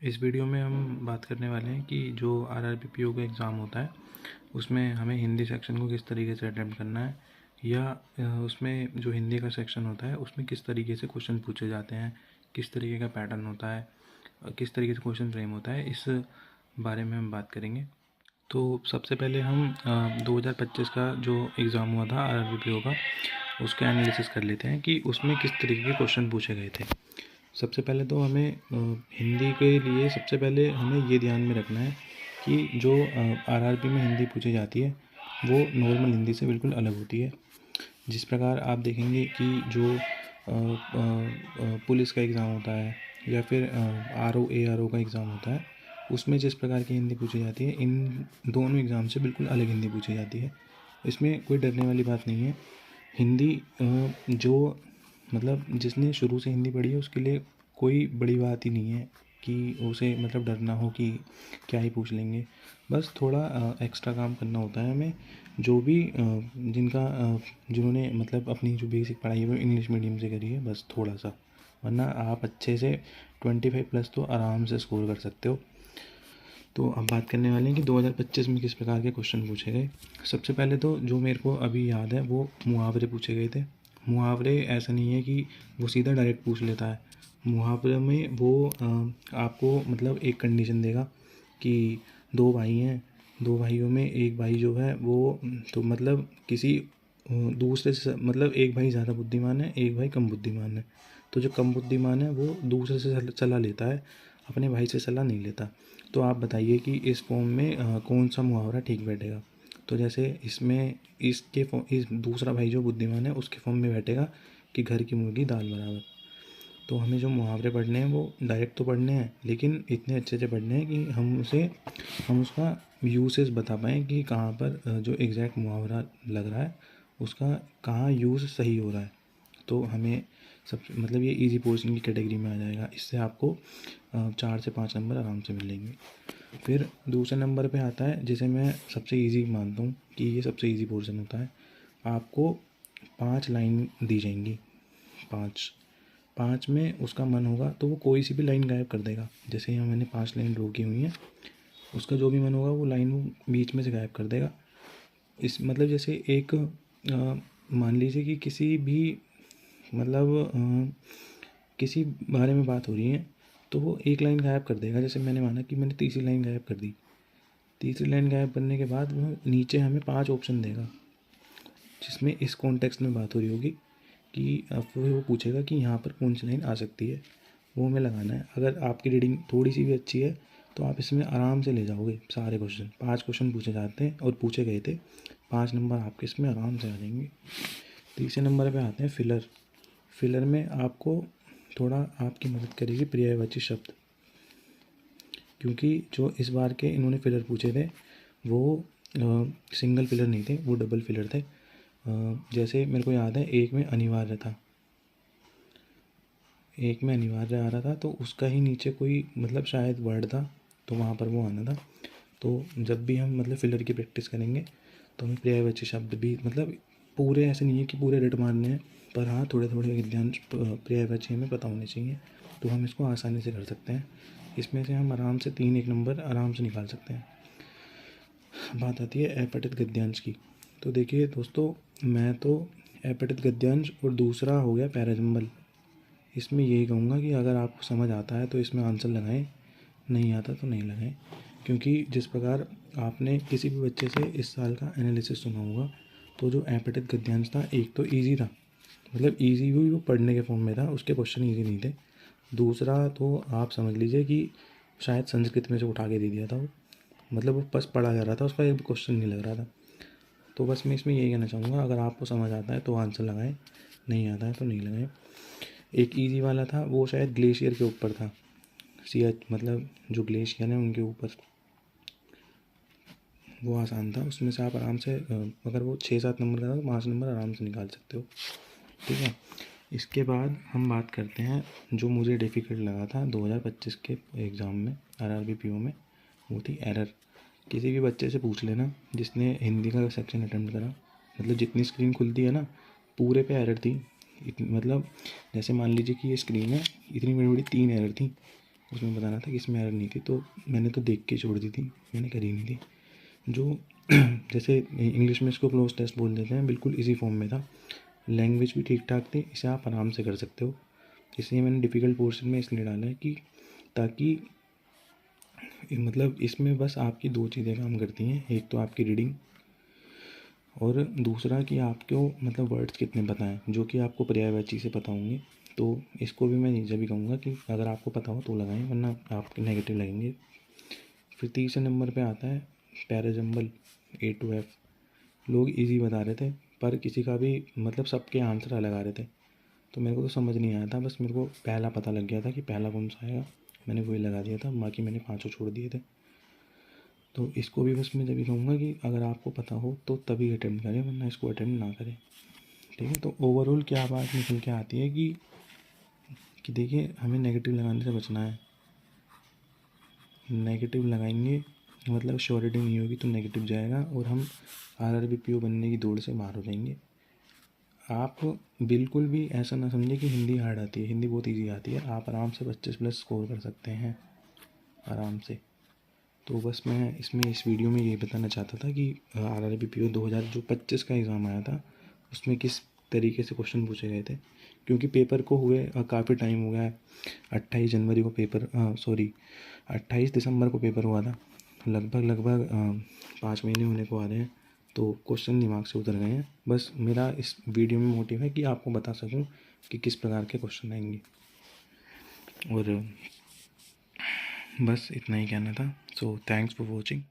इस वीडियो में हम बात करने वाले हैं कि जो आरआरबी पीओ का एग्ज़ाम होता है उसमें हमें हिंदी सेक्शन को किस तरीके से अटेम्प्ट करना है, या उसमें जो हिंदी का सेक्शन होता है उसमें किस तरीके से क्वेश्चन पूछे जाते हैं, किस तरीके का पैटर्न होता है, किस तरीके से क्वेश्चन फ्रेम होता है, इस बारे में हम बात करेंगे। तो सबसे पहले हम 2025 का जो एग्ज़ाम हुआ था आरआरबी पीओ का, उसका एनालिसिस कर लेते हैं कि उसमें किस तरीके के क्वेश्चन पूछे गए थे। सबसे पहले तो हमें हिंदी के लिए सबसे पहले हमें ये ध्यान में रखना है कि जो आरआरबी में हिंदी पूछी जाती है वो नॉर्मल हिंदी से बिल्कुल अलग होती है। जिस प्रकार आप देखेंगे कि जो पुलिस का एग्ज़ाम होता है या फिर आरओ का एग्ज़ाम होता है, उसमें जिस प्रकार की हिंदी पूछी जाती है, इन दोनों एग्ज़ाम से बिल्कुल अलग हिंदी पूछी जाती है। इसमें कोई डरने वाली बात नहीं है। हिंदी जो मतलब जिसने शुरू से हिंदी पढ़ी है उसके लिए कोई बड़ी बात ही नहीं है कि उसे मतलब डरना हो कि क्या ही पूछ लेंगे। बस थोड़ा एक्स्ट्रा काम करना होता है हमें। जो भी जिन्होंने मतलब अपनी जो बेसिक पढ़ाई है वो इंग्लिश मीडियम से करी है, बस थोड़ा सा, वरना आप अच्छे से 25+ तो आराम से स्कोर कर सकते हो। तो अब बात करने वाले हैं कि 2025 में किस प्रकार के क्वेश्चन पूछे गए। सबसे पहले तो जो मेरे को अभी याद है वो मुहावरे पूछे गए थे। मुहावरे ऐसा नहीं है कि वो सीधा डायरेक्ट पूछ लेता है। मुहावरे में वो आपको मतलब एक कंडीशन देगा कि दो भाई हैं, दो भाइयों में एक भाई जो है वो तो मतलब किसी दूसरे से मतलब एक भाई ज़्यादा बुद्धिमान है, एक भाई कम बुद्धिमान है। तो जो कम बुद्धिमान है वो दूसरे से सलाह लेता है, अपने भाई से सलाह नहीं लेता। तो आप बताइए कि इस फॉर्म में कौन सा मुहावरा ठीक बैठेगा। तो जैसे इसमें इस दूसरा भाई जो बुद्धिमान है उसके फॉर्म में बैठेगा कि घर की मुर्गी दाल बराबर। तो हमें जो मुहावरे पढ़ने हैं वो डायरेक्ट तो पढ़ने हैं, लेकिन इतने अच्छे से पढ़ने हैं कि हम उसका यूसेज बता पाएँ कि कहाँ पर जो एग्जैक्ट मुहावरा लग रहा है उसका कहाँ यूज़ सही हो रहा है। तो हमें सब मतलब ये इजी पोर्शन की कैटेगरी में आ जाएगा। इससे आपको 4 से 5 नंबर आराम से मिलेंगे। फिर दूसरे नंबर पे आता है जिसे मैं सबसे इजी मानता हूँ कि ये सबसे इजी पोर्शन होता है। आपको 5 लाइन दी जाएंगी, 5 में उसका मन होगा तो वो कोई सी भी लाइन गायब कर देगा। जैसे यहाँ मैंने 5 लाइन ड्रॉ की हुई हैं, उसका जो भी मन होगा वो लाइन वो बीच में से गायब कर देगा। इस मतलब जैसे एक मान लीजिए कि किसी भी मतलब किसी बारे में बात हो रही है तो वो एक लाइन गायब कर देगा। जैसे मैंने माना कि मैंने तीसरी लाइन गायब कर दी। तीसरी लाइन गायब करने के बाद वो नीचे हमें 5 ऑप्शन देगा जिसमें इस कॉन्टेक्स्ट में बात हो रही होगी कि अब वो पूछेगा कि यहाँ पर कौन सी लाइन आ सकती है, वो हमें लगाना है। अगर आपकी रीडिंग थोड़ी सी भी अच्छी है तो आप इसमें आराम से ले जाओगे सारे क्वेश्चन। 5 क्वेश्चन पूछे जाते हैं और पूछे गए थे, 5 नंबर आपके इसमें आराम से आ जाएंगे। तीसरे नंबर पे आते हैं फिलर। फिलर में आपको थोड़ा आपकी मदद करेगी पर्यायवाची शब्द, क्योंकि जो इस बार के इन्होंने फिलर पूछे थे वो सिंगल फिलर नहीं थे, वो डबल फिलर थे। जैसे मेरे को याद है एक में अनिवार्य था, एक में अनिवार्य आ रहा था तो उसका ही नीचे कोई मतलब शायद वर्ड था तो वहाँ पर वो आना था। तो जब भी हम मतलब फिलर की प्रैक्टिस करेंगे तो हमें पर्यायवाची शब्द भी मतलब पूरे ऐसे नहीं है कि पूरे रट मारने हैं, पर हाँ थोड़े थोड़े गद्यांश पर्यायवाची हमें पता होने चाहिए, तो हम इसको आसानी से कर सकते हैं। इसमें से हम आराम से 3 एक नंबर आराम से निकाल सकते हैं। बात आती है अपठित गद्यांश की। तो देखिए दोस्तों, मैं तो अपठित गद्यांश और दूसरा हो गया पैराजंबल, इसमें यही कहूँगा कि अगर आपको समझ आता है तो इसमें आंसर लगाएं, नहीं आता तो नहीं लगाएं। क्योंकि जिस प्रकार आपने किसी भी बच्चे से इस साल का एनालिसिस सुना होगा तो जो अपठित गद्यांश था एक तो ईजी था, मतलब ईजी भी वो पढ़ने के फॉर्म में था, उसके क्वेश्चन ईजी नहीं थे। दूसरा तो आप समझ लीजिए कि शायद संस्कृत में से उठा के दे दिया था वो, मतलब वो बस पढ़ा जा रहा था, उसका एक भी क्वेश्चन नहीं लग रहा था। तो बस मैं इसमें यही कहना चाहूँगा, अगर आपको समझ आता है तो आंसर लगाएं, नहीं आता है तो नहीं लगाएं। एक इजी वाला था वो शायद ग्लेशियर के ऊपर था, मतलब जो ग्लेशियर है उनके ऊपर, वो आसान था। उसमें से आप आराम से अगर वो 6-7 नंबर का था तो 5 नंबर आराम से निकाल सकते हो। ठीक है, इसके बाद हम बात करते हैं जो मुझे डिफ़िकल्ट लगा था 2025 के एग्ज़ाम में आरआरबी पीओ में, वो थी एरर। किसी भी बच्चे से पूछ लेना जिसने हिंदी का सेक्शन अटेम्प्ट करा, मतलब जितनी स्क्रीन खुलती है ना पूरे पे एरर थी। मतलब जैसे मान लीजिए कि ये स्क्रीन है, इतनी बड़ी बड़ी 3 एरर थी उसमें बताना था कि इसमें एरर नहीं थी, तो मैंने तो देख के छोड़ दी थी, मैंने करी नहीं थी। जो जैसे इंग्लिश में इसको क्लोज टेस्ट बोल देते हैं, बिल्कुल इसी फॉर्म में था, लैंग्वेज भी ठीक ठाक थी, इसे आप आराम से कर सकते हो। इसलिए मैंने डिफ़िकल्ट पोर्शन में इसलिए डाला है कि ताकि मतलब इसमें बस आपकी दो चीज़ें काम करती हैं, एक तो आपकी रीडिंग और दूसरा कि आपको मतलब वर्ड्स कितने पता हैं, जो कि आपको पर्यायवाची से पता होंगे। तो इसको भी मैं नीचे भी कहूँगा कि अगर आपको पता हो तो लगाएं, वरना आपके नेगेटिव लगेंगे। फिर तीसरे नंबर पे आता है पैराजम्बल A to F। लोग इजी बता रहे थे, पर किसी का भी मतलब सबके आंसर अलग आ रहे थे, तो मेरे को तो समझ नहीं आया था। बस मेरे को पहला पता लग गया था कि पहला कौन सा आएगा, मैंने वही लगा दिया था, बाकी मैंने पाँचों छोड़ दिए थे। तो इसको भी बस मैं जब भी कहूँगा कि अगर आपको पता हो तो तभी अटेम्प्ट करें, वरना इसको अटेम्प्ट ना करें। ठीक है, तो ओवरऑल क्या बात निकल के आती है कि देखिए हमें नेगेटिव लगाने से बचना है। नेगेटिव लगाएंगे मतलब श्योरिटी नहीं होगी तो नेगेटिव जाएगा और हम RRBPO बनने की दौड़ से बाहर हो जाएंगे। आप बिल्कुल भी ऐसा ना समझें कि हिंदी हार्ड आती है, हिंदी बहुत ईजी आती है, आप आराम से 25+ स्कोर कर सकते हैं आराम से। तो बस मैं इसमें इस वीडियो में ये बताना चाहता था कि RRBPO 2025 का एग्ज़ाम आया था, उसमें किस तरीके से क्वेश्चन पूछे गए थे। क्योंकि पेपर को हुए काफ़ी टाइम हो गया है, 28 जनवरी को पेपर 28 दिसंबर को पेपर हुआ था, लगभग 5 महीने होने को आ रहे हैं। तो क्वेश्चन दिमाग से उतर गए हैं। बस मेरा इस वीडियो में मोटिव है कि आपको बता सकूं कि किस प्रकार के क्वेश्चन आएंगे, और बस इतना ही कहना था। So thanks for watching.